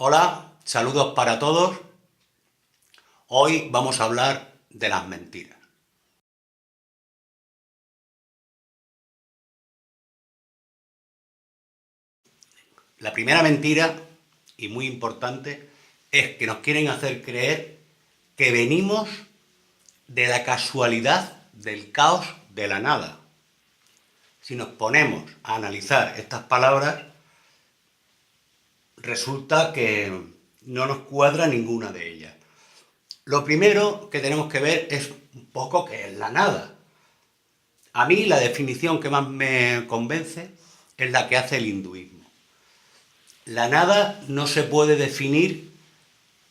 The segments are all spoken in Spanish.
Hola, saludos para todos. Hoy vamos a hablar de las mentiras. La primera mentira, y muy importante, es que nos quieren hacer creer que venimos de la casualidad, del caos, de la nada. Si nos ponemos a analizar estas palabras, resulta que no nos cuadra ninguna de ellas. Lo primero que tenemos que ver es un poco qué es la nada. A mí la definición que más me convence es la que hace el hinduismo. La nada no se puede definir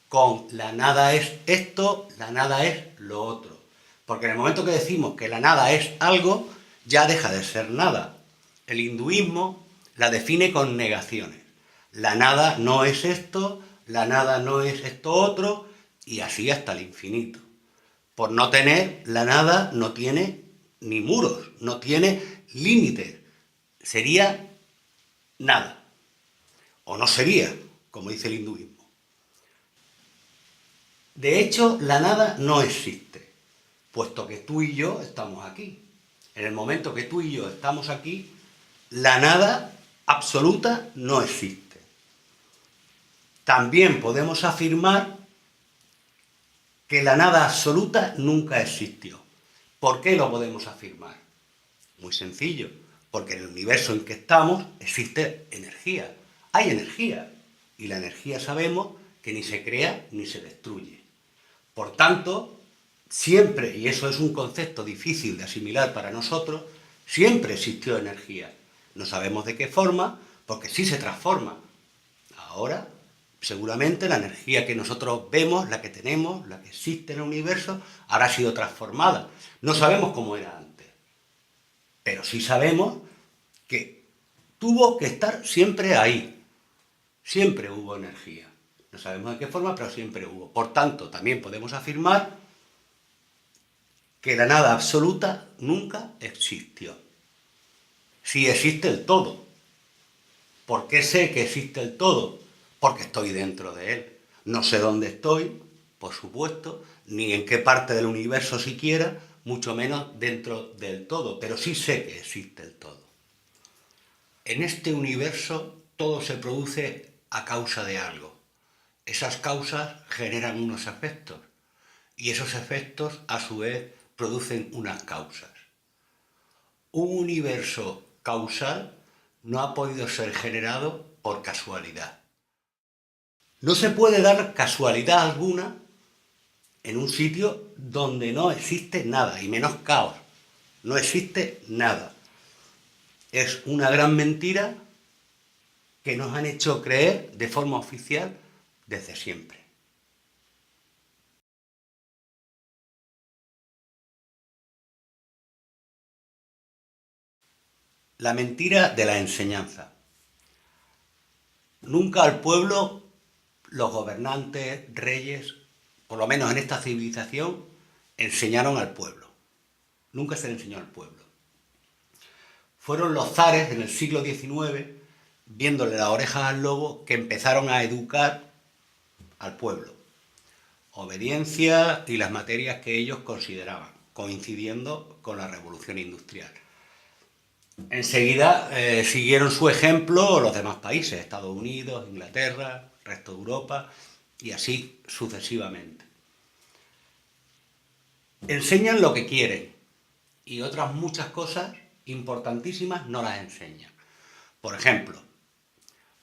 con la nada es esto, la nada es lo otro. Porque en el momento que decimos que la nada es algo, ya deja de ser nada. El hinduismo la define con negaciones. La nada no es esto, la nada no es esto otro, y así hasta el infinito. Por no tener, la nada no tiene ni muros, no tiene límites. Sería nada. O no sería, como dice el hinduismo. De hecho, la nada no existe, puesto que tú y yo estamos aquí. En el momento que tú y yo estamos aquí, la nada absoluta no existe. También podemos afirmar que la nada absoluta nunca existió. ¿Por qué lo podemos afirmar? Muy sencillo, porque en el universo en que estamos existe energía. Hay energía, y la energía sabemos que ni se crea ni se destruye. Por tanto, siempre, y eso es un concepto difícil de asimilar para nosotros, siempre existió energía. No sabemos de qué forma, porque sí se transforma. Ahora, seguramente la energía que nosotros vemos, la que tenemos, la que existe en el universo, habrá sido transformada. No sabemos cómo era antes, pero sí sabemos que tuvo que estar siempre ahí. Siempre hubo energía. No sabemos de qué forma, pero siempre hubo. Por tanto, también podemos afirmar que la nada absoluta nunca existió. Sí existe el todo. ¿Por qué sé que existe el todo? Porque estoy dentro de él. No sé dónde estoy, por supuesto, ni en qué parte del universo siquiera, mucho menos dentro del todo, pero sí sé que existe el todo. En este universo todo se produce a causa de algo. Esas causas generan unos efectos y esos efectos a su vez producen unas causas. Un universo causal no ha podido ser generado por casualidad. No se puede dar casualidad alguna en un sitio donde no existe nada, y menos caos. No existe nada. Es una gran mentira que nos han hecho creer de forma oficial desde siempre. La mentira de la enseñanza. Nunca al pueblo, los gobernantes, reyes, por lo menos en esta civilización, enseñaron al pueblo. Nunca se le enseñó al pueblo. Fueron los zares en el siglo XIX, viéndole las orejas al lobo, que empezaron a educar al pueblo. Obediencia y las materias que ellos consideraban, coincidiendo con la revolución industrial. Enseguida siguieron su ejemplo los demás países, Estados Unidos, Inglaterra, resto de Europa, y así sucesivamente. Enseñan lo que quieren y otras muchas cosas importantísimas no las enseñan. Por ejemplo,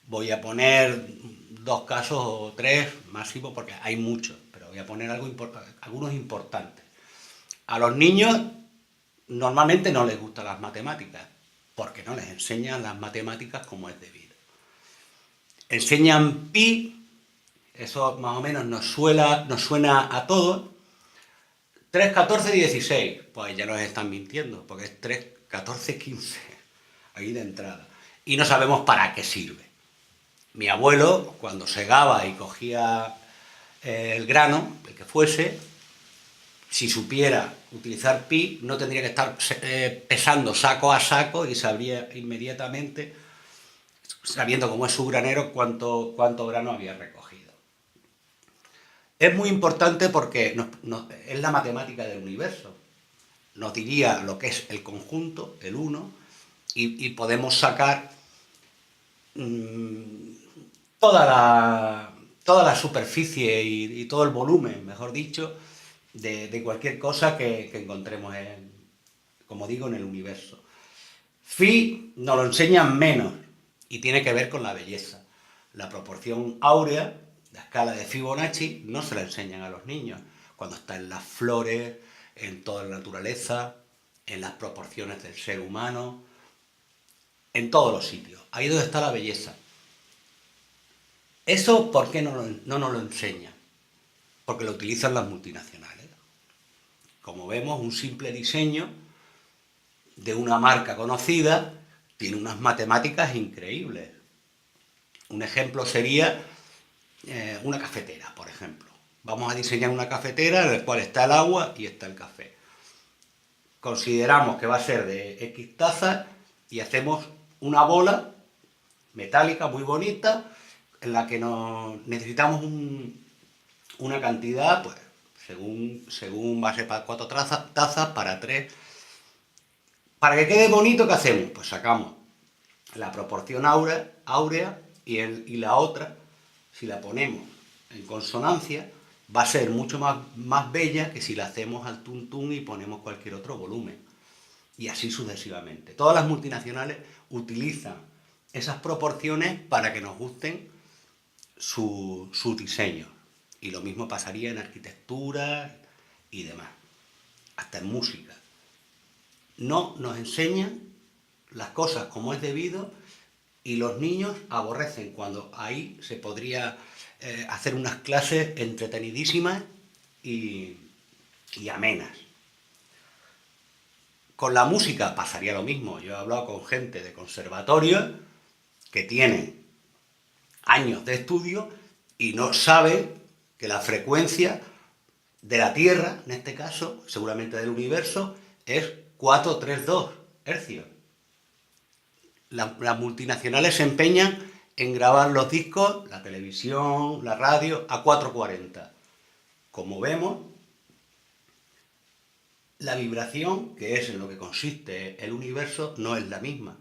voy a poner dos casos o tres máximo porque hay muchos, pero voy a poner algunos importantes. A los niños normalmente no les gustan las matemáticas, porque no les enseñan las matemáticas como es debido. Enseñan pi, eso más o menos nos suena a todos. 3, 14, 16, pues ya nos están mintiendo, porque es 3, 14, 15, ahí de entrada. Y no sabemos para qué sirve. Mi abuelo, cuando segaba y cogía el grano, el que fuese, si supiera utilizar pi, no tendría que estar pesando saco a saco y sabría inmediatamente, sabiendo cómo es su granero, cuánto grano había recogido. Es muy importante porque es la matemática del universo. Nos diría lo que es el conjunto, el uno, y podemos sacar mmm, toda la superficie y todo el volumen, mejor dicho, de cualquier cosa que encontremos, como digo, en el universo. Phi nos lo enseñan menos y tiene que ver con la belleza. La proporción áurea, la escala de Fibonacci, no se la enseñan a los niños. Cuando está en las flores, en toda la naturaleza, en las proporciones del ser humano, en todos los sitios. Ahí es donde está la belleza. ¿Eso por qué no nos lo enseñan? Porque lo utilizan las multinacionales. Como vemos, un simple diseño de una marca conocida tiene unas matemáticas increíbles. Un ejemplo sería una cafetera, por ejemplo. Vamos a diseñar una cafetera en la cual está el agua y está el café. Consideramos que va a ser de X tazas y hacemos una bola metálica muy bonita en la que necesitamos una cantidad, pues, según va a ser para 4 tazas, para 3. Para que quede bonito, ¿qué hacemos? Pues sacamos la proporción áurea y la otra, si la ponemos en consonancia, va a ser mucho más bella que si la hacemos al tuntún y ponemos cualquier otro volumen. Y así sucesivamente. Todas las multinacionales utilizan esas proporciones para que nos gusten su diseño. Y lo mismo pasaría en arquitectura y demás, hasta en música. No nos enseñan las cosas como es debido y los niños aborrecen cuando ahí se podría hacer unas clases entretenidísimas y amenas. Con la música pasaría lo mismo. Yo he hablado con gente de conservatorio que tienen años de estudio y no saben que la frecuencia de la Tierra, en este caso, seguramente del universo, es 432 hercios. Las multinacionales se empeñan en grabar los discos, la televisión, la radio, a 440. Como vemos, la vibración, que es en lo que consiste el universo, no es la misma.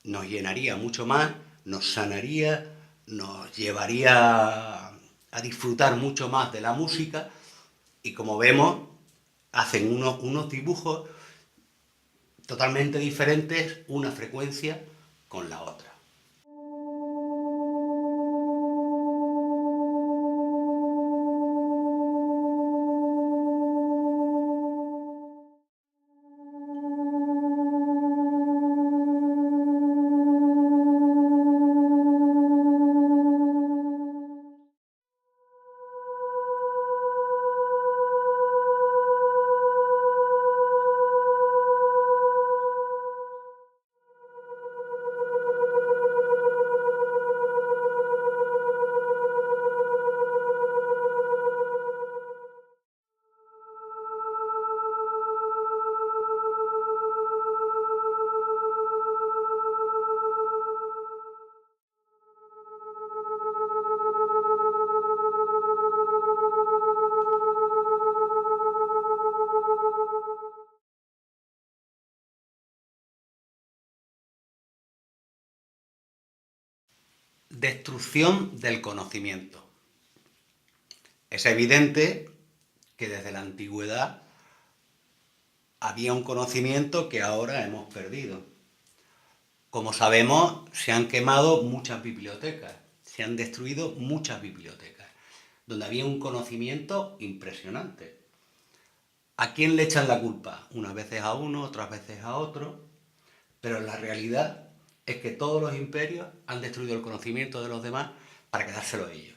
Nos llenaría mucho más, nos sanaría, nos llevaría a disfrutar mucho más de la música y como vemos, hacen unos dibujos totalmente diferentes, una frecuencia con la otra. Destrucción del conocimiento. Es evidente que desde la antigüedad había un conocimiento que ahora hemos perdido. Como sabemos, se han quemado muchas bibliotecas, se han destruido muchas bibliotecas, donde había un conocimiento impresionante. ¿A quién le echan la culpa? Unas veces a uno, otras veces a otro, pero la realidad es que todos los imperios han destruido el conocimiento de los demás para quedárselo ellos.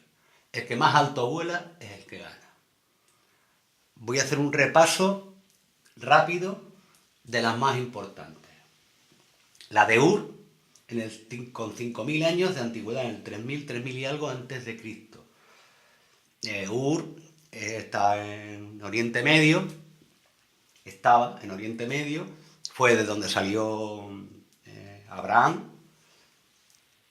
El que más alto vuela es el que gana. Voy a hacer un repaso rápido de las más importantes. La de Ur, con 5.000 años de antigüedad, en el 3.000 y algo antes de Cristo. Ur está en Oriente Medio, estaba en Oriente Medio, fue de donde salió Abraham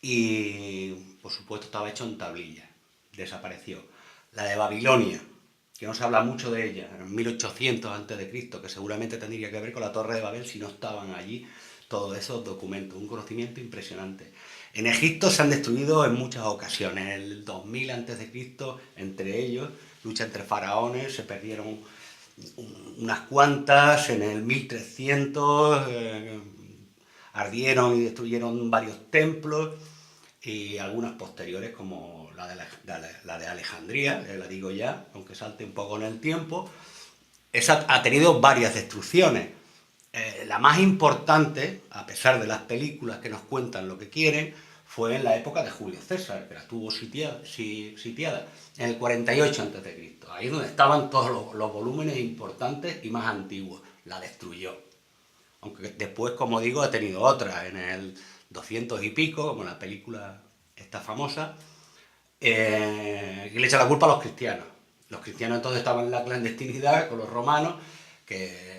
y por supuesto estaba hecho en tablilla, desapareció. La de Babilonia, que no se habla mucho de ella, en 1800 a.C., que seguramente tendría que ver con la Torre de Babel si no estaban allí todos esos documentos, un conocimiento impresionante. En Egipto se han destruido en muchas ocasiones, en el 2000 a.C., entre ellos, lucha entre faraones, se perdieron unas cuantas, en el 1300 ardieron y destruyeron varios templos, y algunas posteriores como la de Alejandría, la digo ya, aunque salte un poco en el tiempo. Esa ha tenido varias destrucciones. La más importante, a pesar de las películas que nos cuentan lo que quieren, fue en la época de Julio César, que la estuvo sitiada en el 48 a.C. Ahí es donde estaban todos los volúmenes importantes y más antiguos. La destruyó. Aunque después, como digo, ha tenido otras, en el 200 y pico, como la película esta famosa, y le echa la culpa a los cristianos. Los cristianos entonces estaban en la clandestinidad con los romanos, que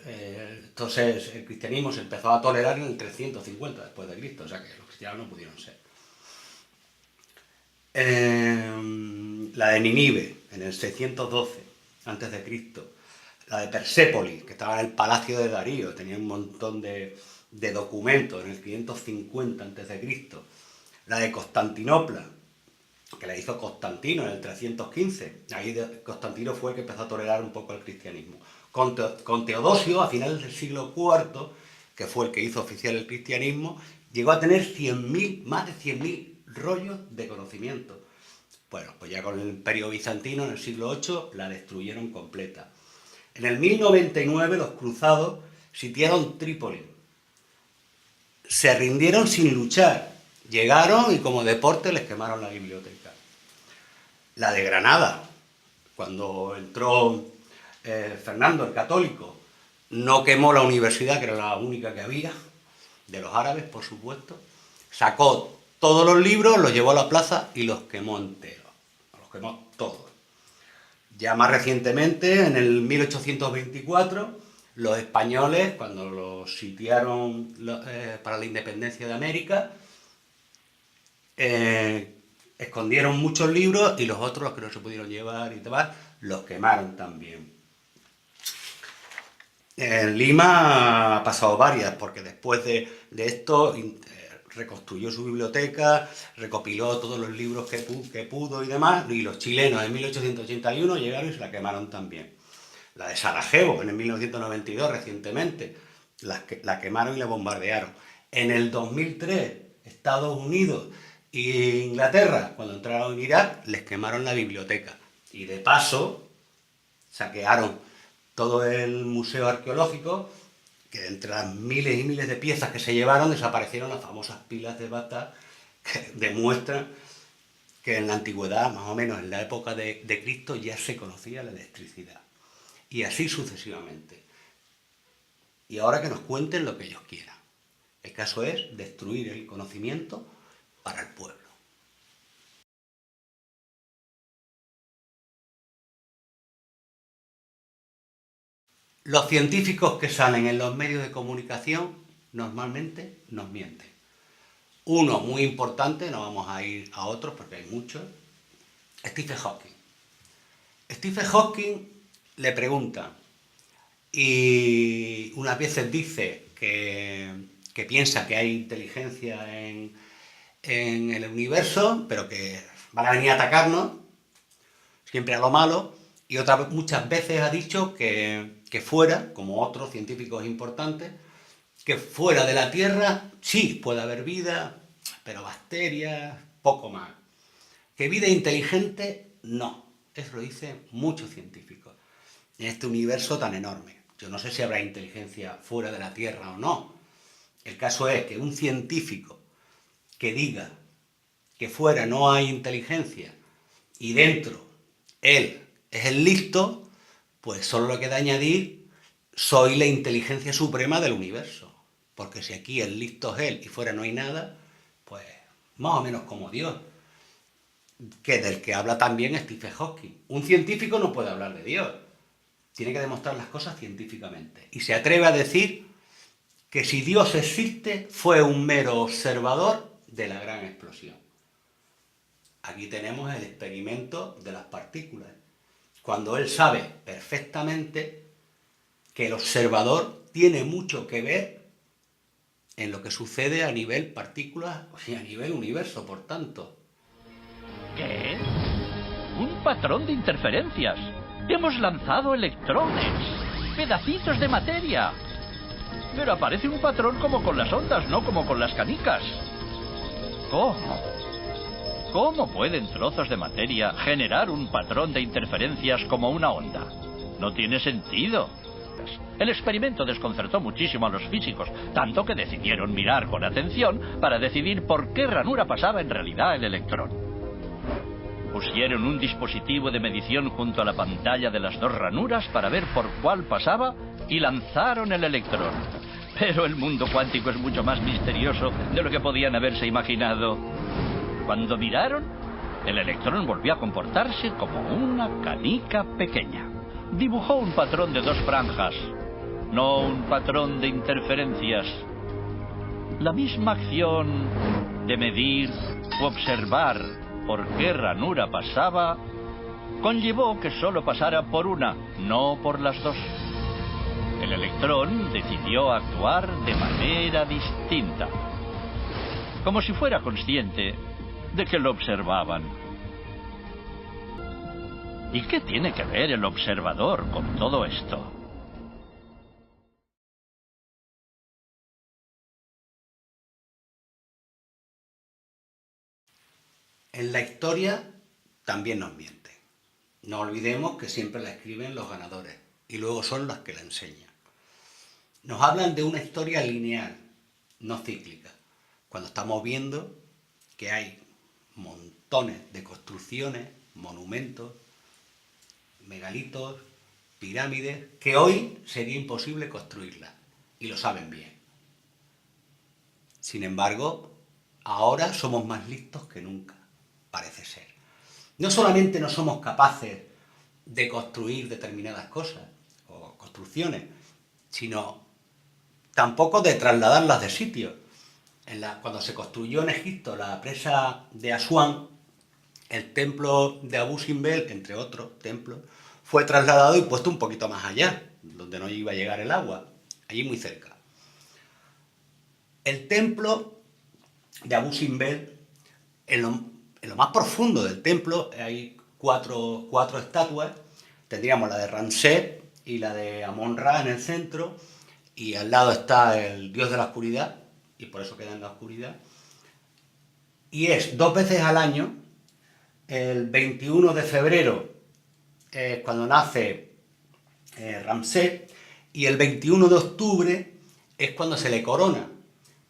entonces el cristianismo se empezó a tolerar en el 350 después de Cristo, o sea que los cristianos no pudieron ser. La de Ninive, en el 612 a.C., la de Persépolis, que estaba en el palacio de Darío, tenía un montón de documentos, en el 550 a.C., la de Constantinopla, que la hizo Constantino en el 315, ahí Constantino fue el que empezó a tolerar un poco el cristianismo. Con Teodosio, a finales del siglo IV, que fue el que hizo oficial el cristianismo, llegó a tener más de 100.000 rollos de conocimiento. Bueno, pues ya con el Imperio Bizantino, en el siglo VIII, la destruyeron completa. En el 1099 los cruzados sitiaron Trípoli. Se rindieron sin luchar. Llegaron y como deporte les quemaron la biblioteca. La de Granada, cuando entró Fernando el Católico, no quemó la universidad, que era la única que había, de los árabes, por supuesto. Sacó todos los libros, los llevó a la plaza y los quemó enteros. Los quemó todos. Ya más recientemente, en el 1824, los españoles, cuando los sitiaron para la independencia de América, escondieron muchos libros y los otros, los que no se pudieron llevar y demás, los quemaron también. En Lima ha pasado varias, porque después de esto reconstruyó su biblioteca, recopiló todos los libros que pudo y demás, y los chilenos en 1881 llegaron y se la quemaron también. La de Sarajevo, en el 1992, recientemente, la quemaron y la bombardearon. En el 2003, Estados Unidos e Inglaterra, cuando entraron en Irak, les quemaron la biblioteca. Y de paso, saquearon todo el museo arqueológico, que entre las miles y miles de piezas que se llevaron desaparecieron las famosas pilas de Bagdad, que demuestran que en la antigüedad, más o menos en la época de Cristo, ya se conocía la electricidad. Y así sucesivamente. Y ahora que nos cuenten lo que ellos quieran. El caso es destruir el conocimiento para el pueblo. Los científicos que salen en los medios de comunicación normalmente nos mienten. Uno muy importante, no vamos a ir a otros porque hay muchos, Stephen Hawking. Stephen Hawking le pregunta, y unas veces dice que piensa que hay inteligencia en el universo, pero que van a venir a atacarnos, siempre a lo malo, y muchas veces ha dicho que fuera, como otros científicos importantes, que fuera de la Tierra sí puede haber vida, pero bacterias, poco más. Que vida inteligente, no. Eso lo dicen muchos científicos. En este universo tan enorme. Yo no sé si habrá inteligencia fuera de la Tierra o no. El caso es que un científico que diga que fuera no hay inteligencia y dentro él es el listo, pues solo le queda añadir, soy la inteligencia suprema del universo. Porque si aquí el listo es él y fuera no hay nada, pues más o menos como Dios, que del que habla también Stephen Hawking. Un científico no puede hablar de Dios, tiene que demostrar las cosas científicamente. Y se atreve a decir que si Dios existe, fue un mero observador de la gran explosión. Aquí tenemos el experimento de las partículas, cuando él sabe perfectamente que el observador tiene mucho que ver en lo que sucede a nivel partículas y a nivel universo, por tanto. ¿Qué es? Un patrón de interferencias. Hemos lanzado electrones, pedacitos de materia. Pero aparece un patrón como con las ondas, no como con las canicas. ¿Cómo? ¿Cómo pueden trozos de materia generar un patrón de interferencias como una onda? No tiene sentido. El experimento desconcertó muchísimo a los físicos, tanto que decidieron mirar con atención para decidir por qué ranura pasaba en realidad el electrón. Pusieron un dispositivo de medición junto a la pantalla de las dos ranuras para ver por cuál pasaba y lanzaron el electrón. Pero el mundo cuántico es mucho más misterioso de lo que podían haberse imaginado. Cuando miraron, el electrón volvió a comportarse como una canica pequeña. Dibujó un patrón de dos franjas, no un patrón de interferencias. La misma acción de medir u observar por qué ranura pasaba conllevó que solo pasara por una, no por las dos. El electrón decidió actuar de manera distinta, como si fuera consciente de que lo observaban. ¿Y qué tiene que ver el observador con todo esto? En la historia también nos mienten. No olvidemos que siempre la escriben los ganadores y luego son los que la enseñan. Nos hablan de una historia lineal, no cíclica, cuando estamos viendo que hay montones de construcciones, monumentos, megalitos, pirámides, que hoy sería imposible construirlas, y lo saben bien. Sin embargo, ahora somos más listos que nunca, parece ser. No solamente no somos capaces de construir determinadas cosas o construcciones, sino tampoco de trasladarlas de sitio. Cuando se construyó en Egipto la presa de Asuán, el templo de Abu Simbel, entre otros templos, fue trasladado y puesto un poquito más allá, donde no iba a llegar el agua, allí muy cerca. El templo de Abu Simbel, en lo más profundo del templo, hay cuatro estatuas. Tendríamos la de Ramsés y la de Amon-Ra en el centro, y al lado está el dios de la oscuridad, y por eso queda en la oscuridad. Y es 2 veces al año, el 21 de febrero, cuando nace Ramsés, y el 21 de octubre es cuando se le corona.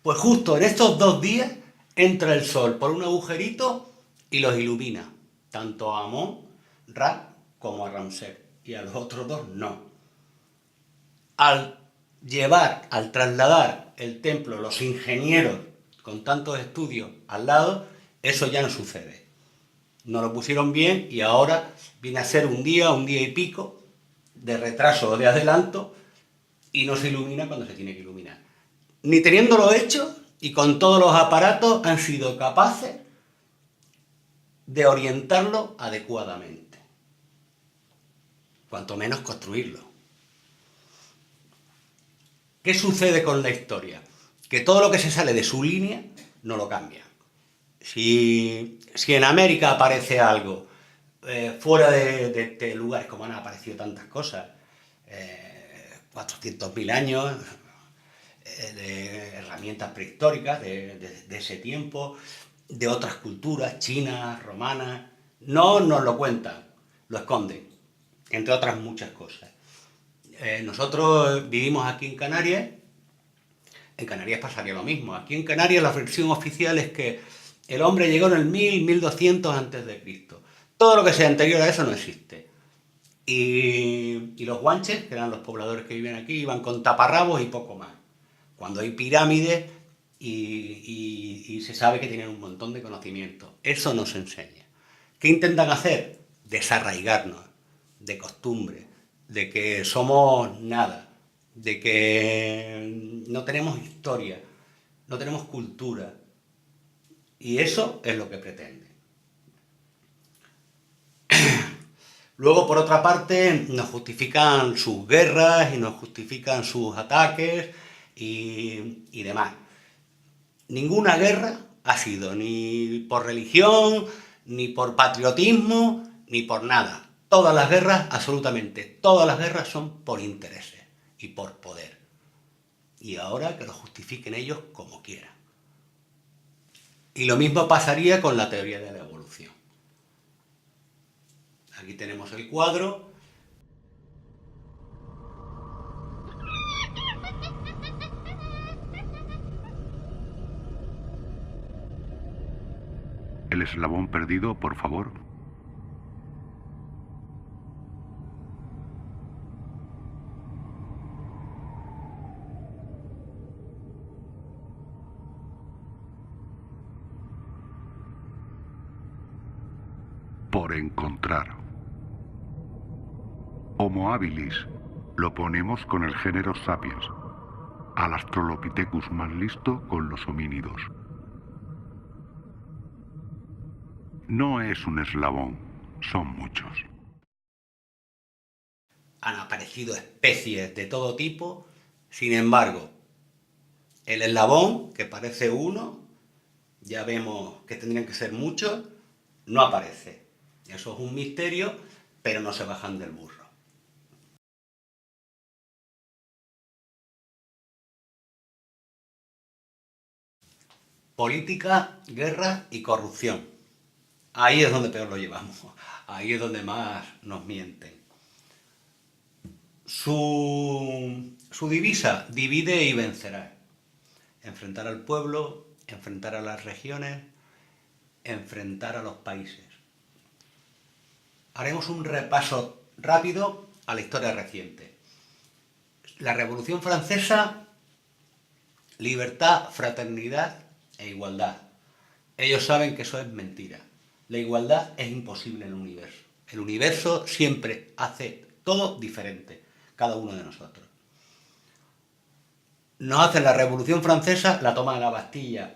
Pues justo en estos 2 días entra el sol por un agujerito y los ilumina, tanto a Amon-Ra como a Ramsés, y a los otros dos no. Al trasladar el templo, los ingenieros con tantos estudios al lado, eso ya no sucede. No lo pusieron bien y ahora viene a ser un día y pico de retraso o de adelanto, y no se ilumina cuando se tiene que iluminar. Ni teniéndolo hecho y con todos los aparatos han sido capaces de orientarlo adecuadamente, cuanto menos construirlo. ¿Qué sucede con la historia? Que todo lo que se sale de su línea no lo cambian. Si en América aparece algo fuera de lugares, como han aparecido tantas cosas, 400.000 años, de herramientas prehistóricas de ese tiempo, de otras culturas, chinas, romanas, no nos lo cuentan, lo esconden, entre otras muchas cosas. Nosotros vivimos aquí en Canarias pasaría lo mismo. Aquí en Canarias la versión oficial es que el hombre llegó en el 1200 antes de Cristo. Todo lo que sea anterior a eso no existe. Y los guanches, que eran los pobladores que vivían aquí, iban con taparrabos y poco más. Cuando hay pirámides y se sabe que tienen un montón de conocimiento. Eso nos enseña. ¿Qué intentan hacer? Desarraigarnos de costumbre, de que somos nada, de que no tenemos historia, no tenemos cultura. Y eso es lo que pretenden. Luego, por otra parte, nos justifican sus guerras y nos justifican sus ataques y demás. Ninguna guerra ha sido ni por religión, ni por patriotismo, ni por nada. Todas las guerras, absolutamente todas las guerras son por intereses y por poder. Y ahora que lo justifiquen ellos como quieran. Y lo mismo pasaría con la teoría de la evolución. Aquí tenemos el cuadro. El eslabón perdido, por favor. Por encontrar. Homo habilis. Lo ponemos con el género Sapiens. Al Australopithecus más listo con los homínidos. No es un eslabón, son muchos. Han aparecido especies de todo tipo, sin embargo, el eslabón, que parece uno, ya vemos que tendrían que ser muchos, no aparece. Eso es un misterio, pero no se bajan del burro. Política, guerra y corrupción. Ahí es donde peor lo llevamos. Ahí es donde más nos mienten. Su divisa, divide y vencerás. Enfrentar al pueblo, enfrentar a las regiones, enfrentar a los países. Haremos un repaso rápido a la historia reciente. La Revolución Francesa, libertad, fraternidad e igualdad. Ellos saben que eso es mentira. La igualdad es imposible en el universo. El universo siempre hace todo diferente, cada uno de nosotros. Nos hacen la Revolución Francesa, la toma de la Bastilla,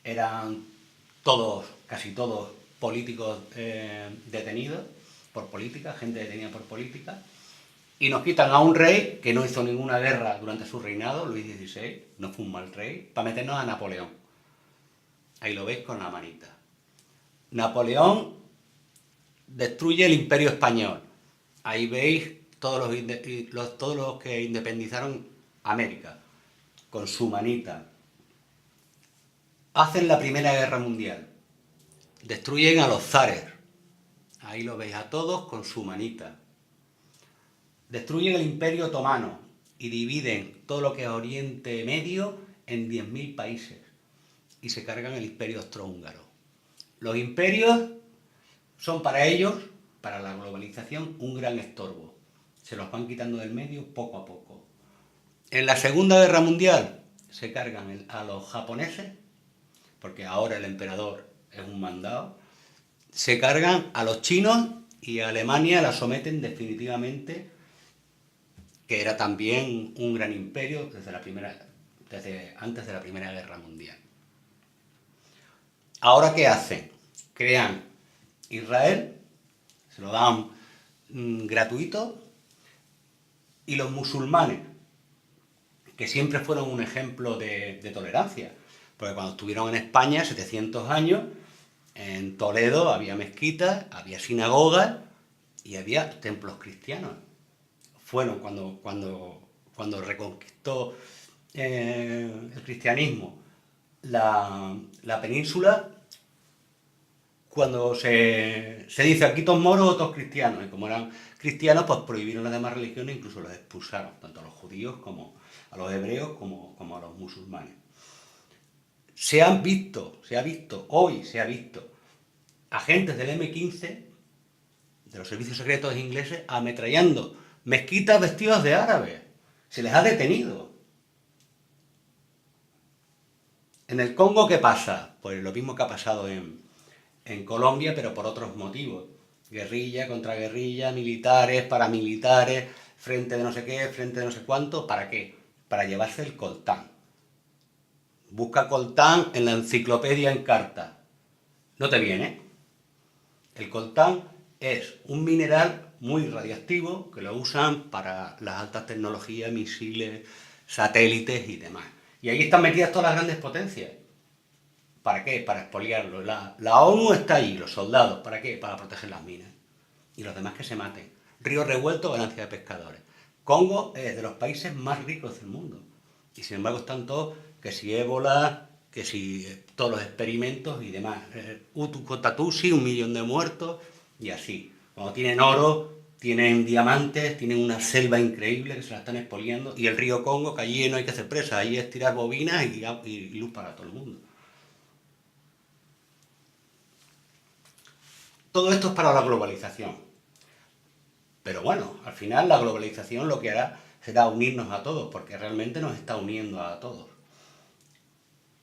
eran todos, casi todos, políticos detenidos por política, gente detenida por política, y nos quitan a un rey que no hizo ninguna guerra durante su reinado, Luis XVI, no fue un mal rey, para meternos a Napoleón. Ahí lo veis con la manita. Napoleón destruye el Imperio Español. Ahí veis todos los que independizaron América, con su manita. Hacen la Primera Guerra Mundial. Destruyen a los zares. Ahí lo veis a todos con su manita. Destruyen el Imperio Otomano y dividen todo lo que es Oriente Medio en 10.000 países. Y se cargan el Imperio Austrohúngaro. Los imperios son para ellos, para la globalización, un gran estorbo. Se los van quitando del medio poco a poco. En la Segunda Guerra Mundial se cargan a los japoneses, porque ahora el emperador es un mandado. Se cargan a los chinos y a Alemania la someten definitivamente, que era también un gran imperio desde antes de la Primera Guerra Mundial. ¿Ahora qué hacen? Crean Israel, se lo dan gratuito, y los musulmanes, que siempre fueron un ejemplo de tolerancia, porque cuando estuvieron en España 700 años, en Toledo había mezquitas, había sinagogas y había templos cristianos. Fueron cuando reconquistó el cristianismo la península, cuando se dice aquí todos moros o todos cristianos, y como eran cristianos, pues prohibieron las demás religiones, incluso los expulsaron, tanto a los judíos como a los hebreos como a los musulmanes. Se ha visto agentes del M15, de los servicios secretos ingleses, ametrallando mezquitas vestidos de árabes. Se les ha detenido. En el Congo, ¿qué pasa? Pues lo mismo que ha pasado en Colombia, pero por otros motivos. Guerrilla contra guerrilla, militares, paramilitares, frente de no sé qué, frente de no sé cuánto. ¿Para qué? Para llevarse el coltán. Busca coltán en la enciclopedia en carta. No te viene. El coltán es un mineral muy radiactivo que lo usan para las altas tecnologías, misiles, satélites y demás. Y ahí están metidas todas las grandes potencias. ¿Para qué? Para expoliarlo. La ONU está ahí, los soldados. ¿Para qué? Para proteger las minas. Y los demás que se maten. Río revuelto, ganancia de pescadores. Congo es de los países más ricos del mundo. Y sin embargo están todos, que si ébola, que si todos los experimentos y demás. Hutu contra Tutsi, 1 millón de muertos y así. Cuando tienen oro, tienen diamantes, tienen una selva increíble que se la están expoliando. Y el río Congo, que allí no hay que hacer presa, allí es tirar bobinas y luz para todo el mundo. Todo esto es para la globalización. Pero bueno, al final la globalización lo que hará será unirnos a todos, porque realmente nos está uniendo a todos.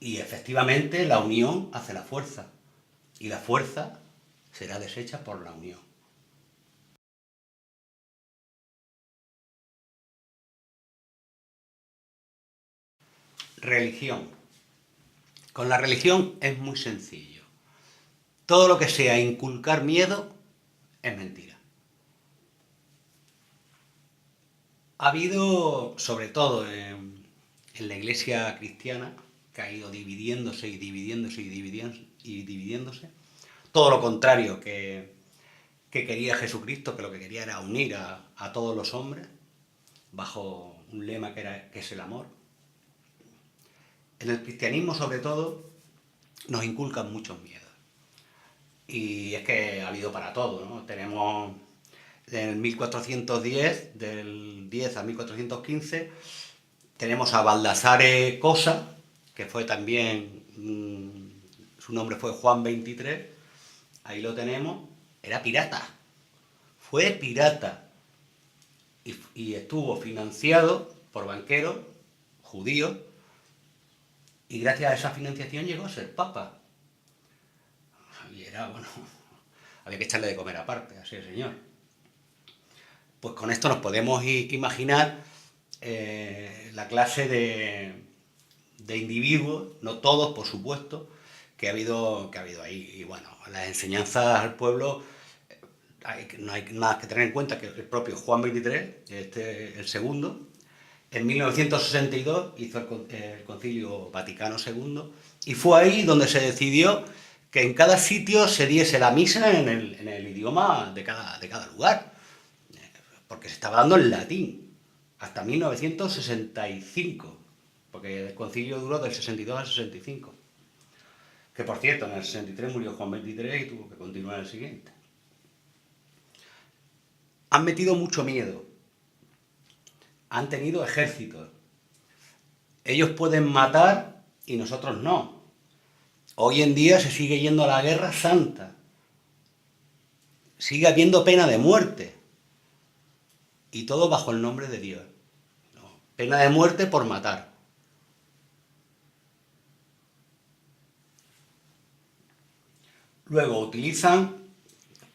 Y efectivamente la unión hace la fuerza, y la fuerza será deshecha por la unión. Religión. Con la religión es muy sencillo. Todo lo que sea inculcar miedo es mentira. Ha habido, sobre todo en la iglesia cristiana, que ha ido dividiéndose y dividiéndose y dividiéndose, todo lo contrario que quería Jesucristo, que lo que quería era unir a todos los hombres, bajo un lema que es el amor. En el cristianismo, sobre todo, nos inculcan muchos miedos. Y es que ha habido para todo, ¿no? Tenemos en el 1410, del 10 a 1415, tenemos a Baldassare Cosa, que fue también, su nombre fue Juan XXIII, ahí lo tenemos, era pirata, fue pirata, y estuvo financiado por banqueros judíos, y gracias a esa financiación llegó a ser papa. Y era, bueno, había que echarle de comer aparte, así el señor. Pues con esto nos podemos imaginar la clase de individuos, no todos, por supuesto, que ha habido ahí. Y bueno, las enseñanzas al pueblo, no hay más que tener en cuenta que el propio Juan XXIII, el segundo, en 1962 hizo el Concilio Vaticano II, y fue ahí donde se decidió que en cada sitio se diese la misa en el idioma de cada lugar, porque se estaba dando en latín, hasta 1965, porque el concilio duró del 62 al 65. Que por cierto, en el 63 murió Juan XXIII y tuvo que continuar el siguiente. Han metido mucho miedo, han tenido ejércitos. Ellos pueden matar y nosotros no. Hoy en día se sigue yendo a la guerra santa. Sigue habiendo pena de muerte. Y todo bajo el nombre de Dios. No, pena de muerte por matar. Luego utilizan,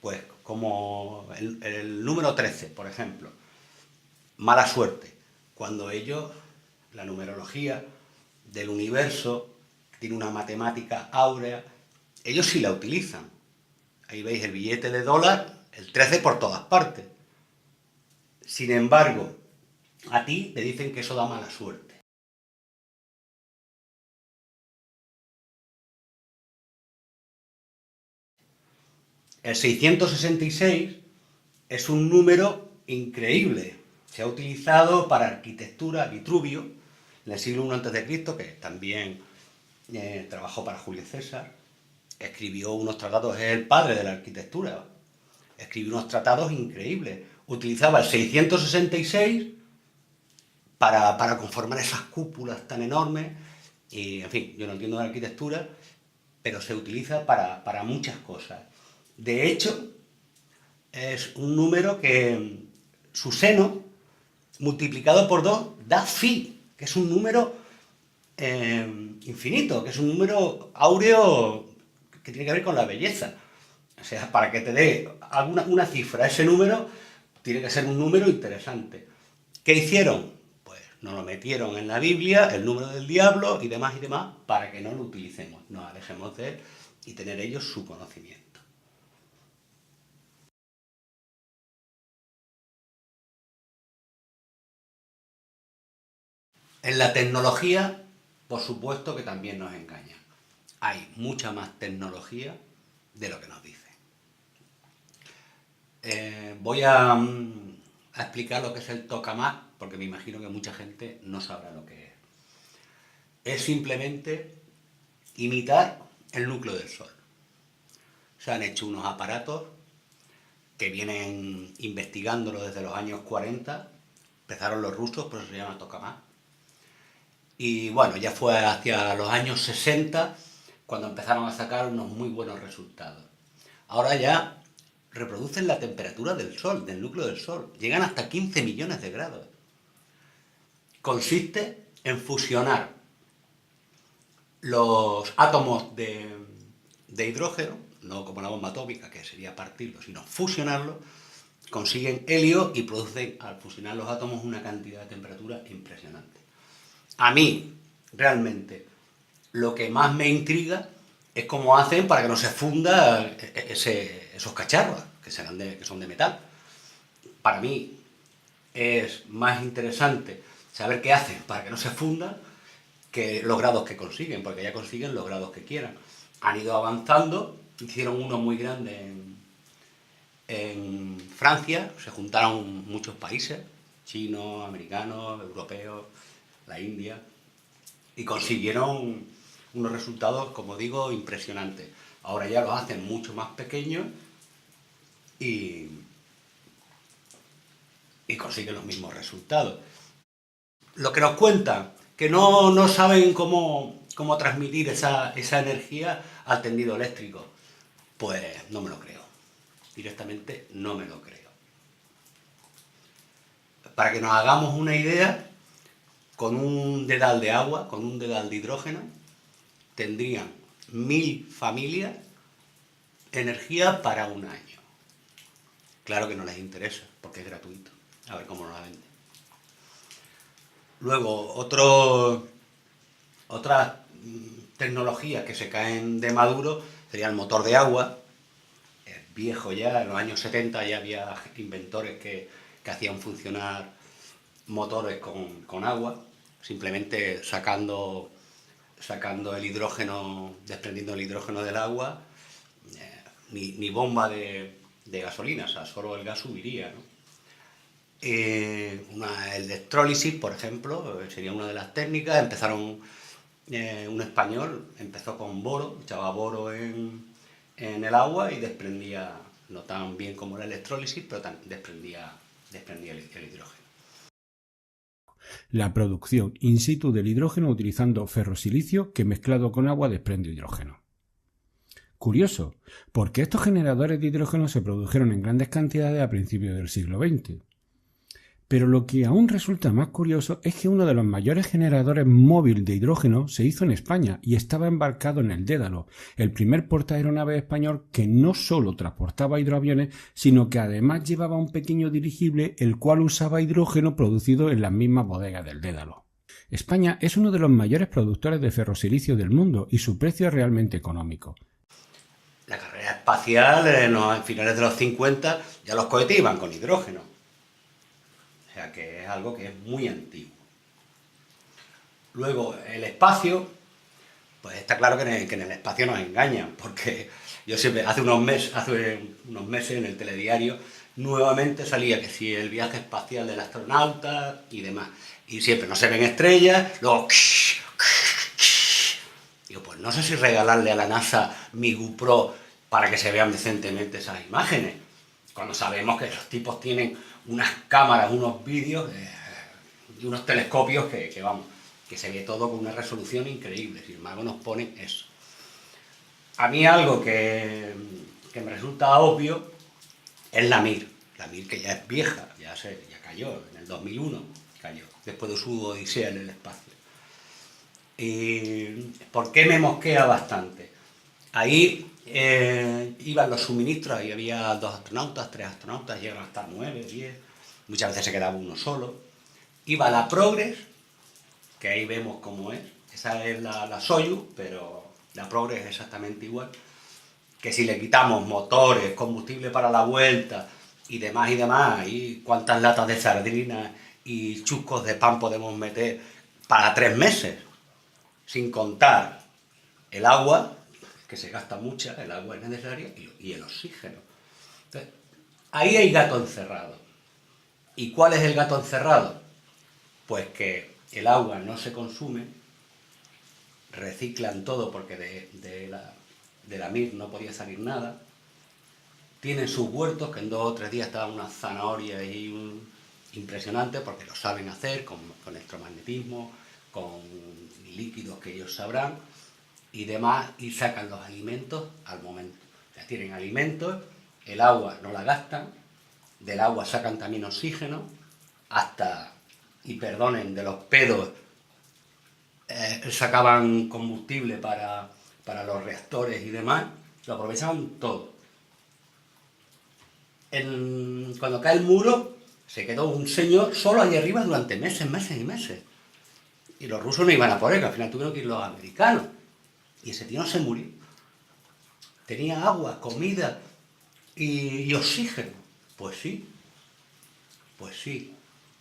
pues, como el número 13, por ejemplo. Mala suerte. Cuando ellos, la numerología del universo, tiene una matemática áurea, ellos sí la utilizan. Ahí veis el billete de dólar, el 13 por todas partes. Sin embargo, a ti te dicen que eso da mala suerte. El 666 es un número increíble. Se ha utilizado para arquitectura. Vitruvio, en el siglo I a.C., que también trabajó para Julio César, escribió unos tratados, es el padre de la arquitectura, escribió unos tratados increíbles. Utilizaba el 666 para conformar esas cúpulas tan enormes, y en fin, yo no entiendo de arquitectura, pero se utiliza para muchas cosas. De hecho, es un número que su seno multiplicado por 2 da phi, que es un número infinito, que es un número áureo que tiene que ver con la belleza. O sea, para que te dé una cifra, ese número tiene que ser un número interesante. ¿Qué hicieron? Pues nos lo metieron en la Biblia, el número del diablo y demás, para que no lo utilicemos, nos alejemos de él y tener ellos su conocimiento. En la tecnología, por supuesto que también nos engañan. Hay mucha más tecnología de lo que nos dicen. Voy a explicar lo que es el tokamak, porque me imagino que mucha gente no sabrá lo que es. Es simplemente imitar el núcleo del Sol. Se han hecho unos aparatos que vienen investigándolo desde los años 40, empezaron los rusos, por eso se llama tokamak. Y bueno, ya fue hacia los años 60 cuando empezaron a sacar unos muy buenos resultados. Ahora ya reproducen la temperatura del Sol, del núcleo del Sol. Llegan hasta 15 millones de grados. Consiste en fusionar los átomos de hidrógeno, no como la bomba atómica, que sería partirlo, sino fusionarlo, consiguen helio y producen, al fusionar los átomos, una cantidad de temperatura impresionante. A mí, realmente, lo que más me intriga es cómo hacen para que no se funda esos cacharros, que son de metal. Para mí es más interesante saber qué hacen para que no se fundan que los grados que consiguen, porque ya consiguen los grados que quieran. Han ido avanzando, hicieron uno muy grande en Francia, se juntaron muchos países, chinos, americanos, europeos, la India, y consiguieron unos resultados, como digo, impresionantes. Ahora ya los hacen mucho más pequeños y consiguen los mismos resultados. Lo que nos cuentan, que no saben cómo transmitir esa energía al tendido eléctrico, pues no me lo creo. Directamente no me lo creo. Para que nos hagamos una idea, con un dedal de agua, con un dedal de hidrógeno, tendrían 1000 familias energía para un año. Claro que no les interesa, porque es gratuito. A ver cómo nos la venden. Luego, otras tecnologías que se caen de maduro sería el motor de agua. Es viejo ya, en los años 70 ya había inventores que hacían funcionar motores con agua, simplemente sacando el hidrógeno, desprendiendo el hidrógeno del agua, ni bomba de gasolina, o sea, solo el gas subiría, ¿no? Una electrólisis, por ejemplo, sería una de las técnicas. Empezaron, un español empezó con boro, echaba boro en el agua y desprendía, no tan bien como la electrólisis, pero desprendía el hidrógeno. La producción in situ del hidrógeno utilizando ferrosilicio que mezclado con agua desprende hidrógeno. Curioso, porque estos generadores de hidrógeno se produjeron en grandes cantidades a principios del siglo XX. Pero lo que aún resulta más curioso es que uno de los mayores generadores móvil de hidrógeno se hizo en España y estaba embarcado en el Dédalo, el primer portaaeronaves español que no solo transportaba hidroaviones, sino que además llevaba un pequeño dirigible el cual usaba hidrógeno producido en las mismas bodegas del Dédalo. España es uno de los mayores productores de ferrosilicio del mundo y su precio es realmente económico. La carrera espacial, en finales de los 50, ya los cohetes iban con hidrógeno. O sea que es algo que es muy antiguo. Luego, el espacio, pues está claro que en el espacio nos engañan, porque yo siempre, hace unos meses en el telediario, nuevamente salía que si el viaje espacial del astronauta y demás, y siempre no se ven estrellas, luego... Digo, pues no sé si regalarle a la NASA mi GoPro para que se vean decentemente esas imágenes, cuando sabemos que los tipos tienen unas cámaras, unos vídeos y unos telescopios que se ve todo con una resolución increíble. Sin embargo, nos ponen eso. A mí algo que me resulta obvio es la Mir. La Mir, que ya es vieja, ya cayó, en el 2001 cayó, después de su odisea en el espacio. ¿Y por qué me mosquea bastante? Ahí iban los suministros, ahí había 2 astronautas, 3 astronautas, llegan hasta 9, 10, muchas veces se quedaba uno solo. Iba la Progress, que ahí vemos cómo es, esa es la Soyuz, pero la Progress es exactamente igual, que si le quitamos motores, combustible para la vuelta y demás, y cuántas latas de sardinas y chuscos de pan podemos meter para 3 meses, sin contar el agua, que se gasta mucha, el agua es necesaria, y el oxígeno. Entonces, ahí hay gato encerrado. ¿Y cuál es el gato encerrado? Pues que el agua no se consume, reciclan todo porque de la MIR no podía salir nada, tienen sus huertos, que en 2 o 3 días estaban unas zanahorias impresionantes, porque lo saben hacer con electromagnetismo, con líquidos que ellos sabrán, y demás, y sacan los alimentos al momento. O sea, tienen alimentos, el agua no la gastan, del agua sacan también oxígeno, hasta, y perdonen, de los pedos sacaban combustible para los reactores y demás, lo aprovechaban todo. Cuando cae el muro, se quedó un señor solo allí arriba durante meses, meses y meses. Y los rusos no iban a por él, que al final tuvieron que ir los americanos. Y ese tío no se murió. Tenía agua, comida y oxígeno. Pues sí.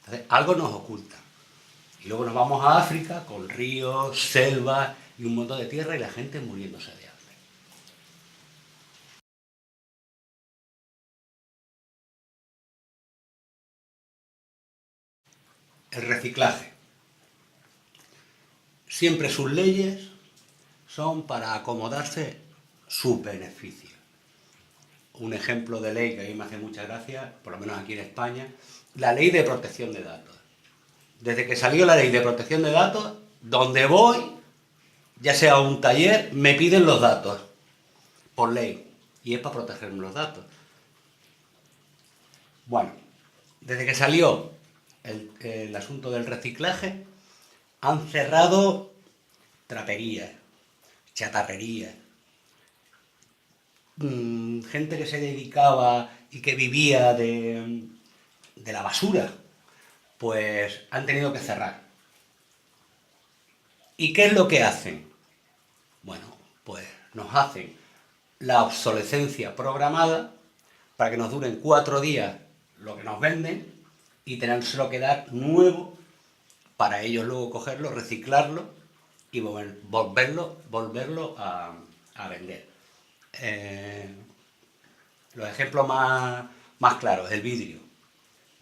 Entonces, algo nos oculta. Y luego nos vamos a África con ríos, selvas y un montón de tierra y la gente muriéndose de hambre. El reciclaje. Siempre sus leyes son para acomodarse sus beneficios. Un ejemplo de ley que a mí me hace mucha gracia, por lo menos aquí en España, la ley de protección de datos. Desde que salió la ley de protección de datos, donde voy, ya sea a un taller, me piden los datos, por ley, y es para protegerme los datos. Bueno, desde que salió el asunto del reciclaje, han cerrado traperías, chatarrerías, gente que se dedicaba y que vivía de la basura, pues han tenido que cerrar. ¿Y qué es lo que hacen? Bueno, pues nos hacen la obsolescencia programada para que nos duren 4 días lo que nos venden y tenérselo que dar nuevo para ellos luego cogerlo, reciclarlo y volverlo a vender. Los ejemplos más claros, el vidrio.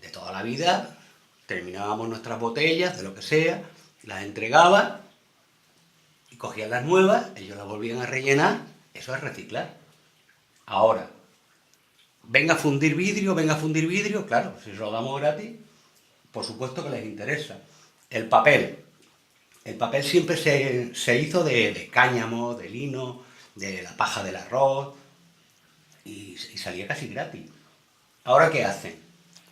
De toda la vida terminábamos nuestras botellas, de lo que sea, las entregaba y cogían las nuevas, ellos las volvían a rellenar, eso es reciclar. Ahora, venga a fundir vidrio, claro, si se lo damos gratis, por supuesto que les interesa. El papel siempre se hizo de cáñamo, de lino, de la paja del arroz, y salía casi gratis. ¿Ahora qué hacen?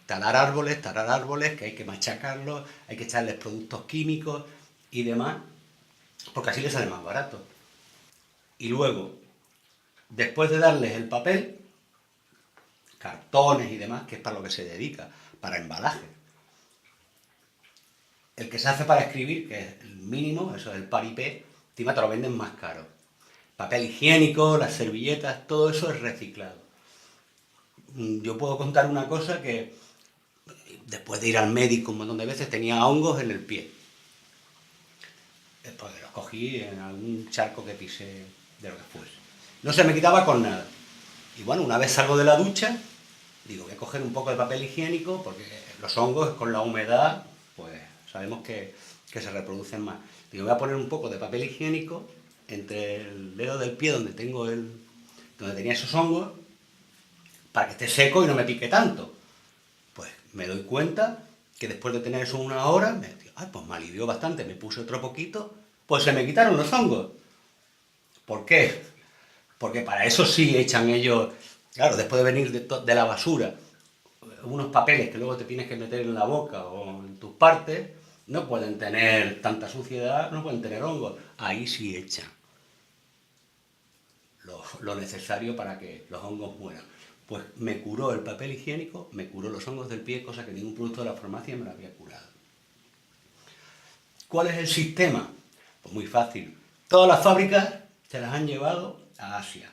Talar árboles, que hay que machacarlos, hay que echarles productos químicos y demás, porque así les sale más barato. Y luego, después de darles el papel, cartones y demás, que es para lo que se dedica, para embalaje. El que se hace para escribir, que es el mínimo, eso es el paripé, encima te lo venden más caro. Papel higiénico, las servilletas, todo eso es reciclado. Yo puedo contar una cosa que después de ir al médico un montón de veces tenía hongos en el pie. Pues los cogí en algún charco que pisé de lo que fuese. No se me quitaba con nada. Y bueno, una vez salgo de la ducha, digo, voy a coger un poco de papel higiénico porque los hongos con la humedad, pues sabemos que se reproducen más. Digo, voy a poner un poco de papel higiénico entre el dedo del pie donde tenía esos hongos para que esté seco y no me pique tanto. Pues me doy cuenta que después de tener eso 1 hora, pues me alivió bastante, me puse otro poquito, pues se me quitaron los hongos. ¿Por qué? Porque para eso sí echan ellos, claro, después de venir de la basura, unos papeles que luego te tienes que meter en la boca o en tus partes, no pueden tener tanta suciedad, no pueden tener hongos. Ahí sí echan lo necesario para que los hongos mueran. Pues me curó el papel higiénico, me curó los hongos del pie, cosa que ningún producto de la farmacia me lo había curado. ¿Cuál es el sistema? Pues muy fácil. Todas las fábricas se las han llevado a Asia.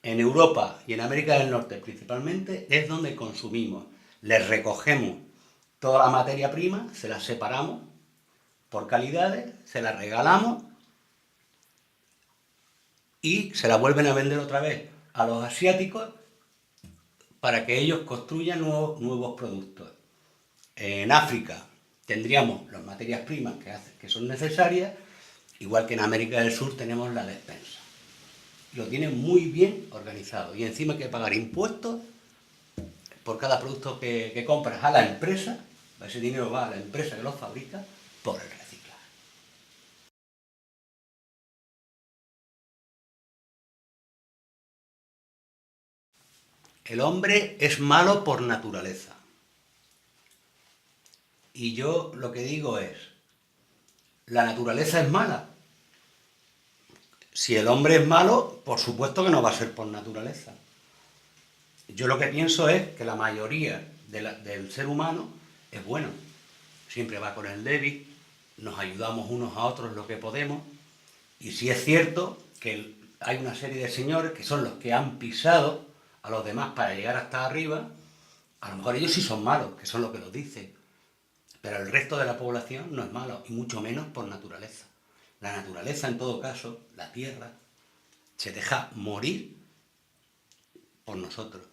En Europa y en América del Norte principalmente es donde consumimos. Les recogemos toda la materia prima, se la separamos por calidades, se las regalamos y se las vuelven a vender otra vez a los asiáticos para que ellos construyan nuevos productos. En África tendríamos las materias primas que son necesarias, igual que en América del Sur tenemos la despensa. Lo tienen muy bien organizado y encima hay que pagar impuestos por cada producto que compras a la empresa. Ese dinero va a la empresa que los fabrica por el reciclaje. El hombre es malo por naturaleza. Y yo lo que digo es, ¿la naturaleza es mala? Si el hombre es malo, por supuesto que no va a ser por naturaleza. Yo lo que pienso es que la mayoría del ser humano es bueno. Siempre va con el débil, nos ayudamos unos a otros lo que podemos. Y sí es cierto que hay una serie de señores que son los que han pisado a los demás para llegar hasta arriba. A lo mejor ellos sí son malos, que son los que los dicen. Pero el resto de la población no es malo, y mucho menos por naturaleza. La naturaleza, en todo caso, la tierra, se deja morir por nosotros.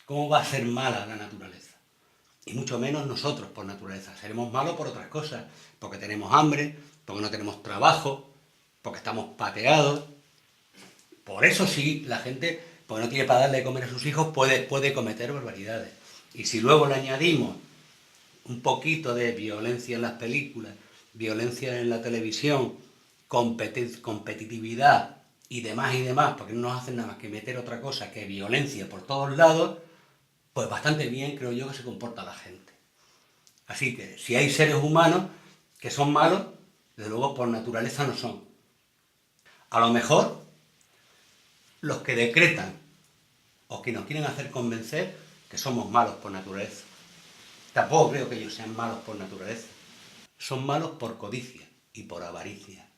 ¿Cómo va a ser mala la naturaleza? Y mucho menos nosotros por naturaleza. Seremos malos por otras cosas, porque tenemos hambre, porque no tenemos trabajo, porque estamos pateados. Por eso sí, la gente, porque no tiene para darle de comer a sus hijos, puede cometer barbaridades. Y si luego le añadimos un poquito de violencia en las películas, violencia en la televisión, competitividad y demás, porque no nos hacen nada más que meter otra cosa que violencia por todos lados, pues bastante bien creo yo que se comporta la gente. Así que si hay seres humanos que son malos, desde luego por naturaleza no son. A lo mejor los que decretan o que nos quieren hacer convencer que somos malos por naturaleza. Tampoco creo que ellos sean malos por naturaleza. Son malos por codicia y por avaricia.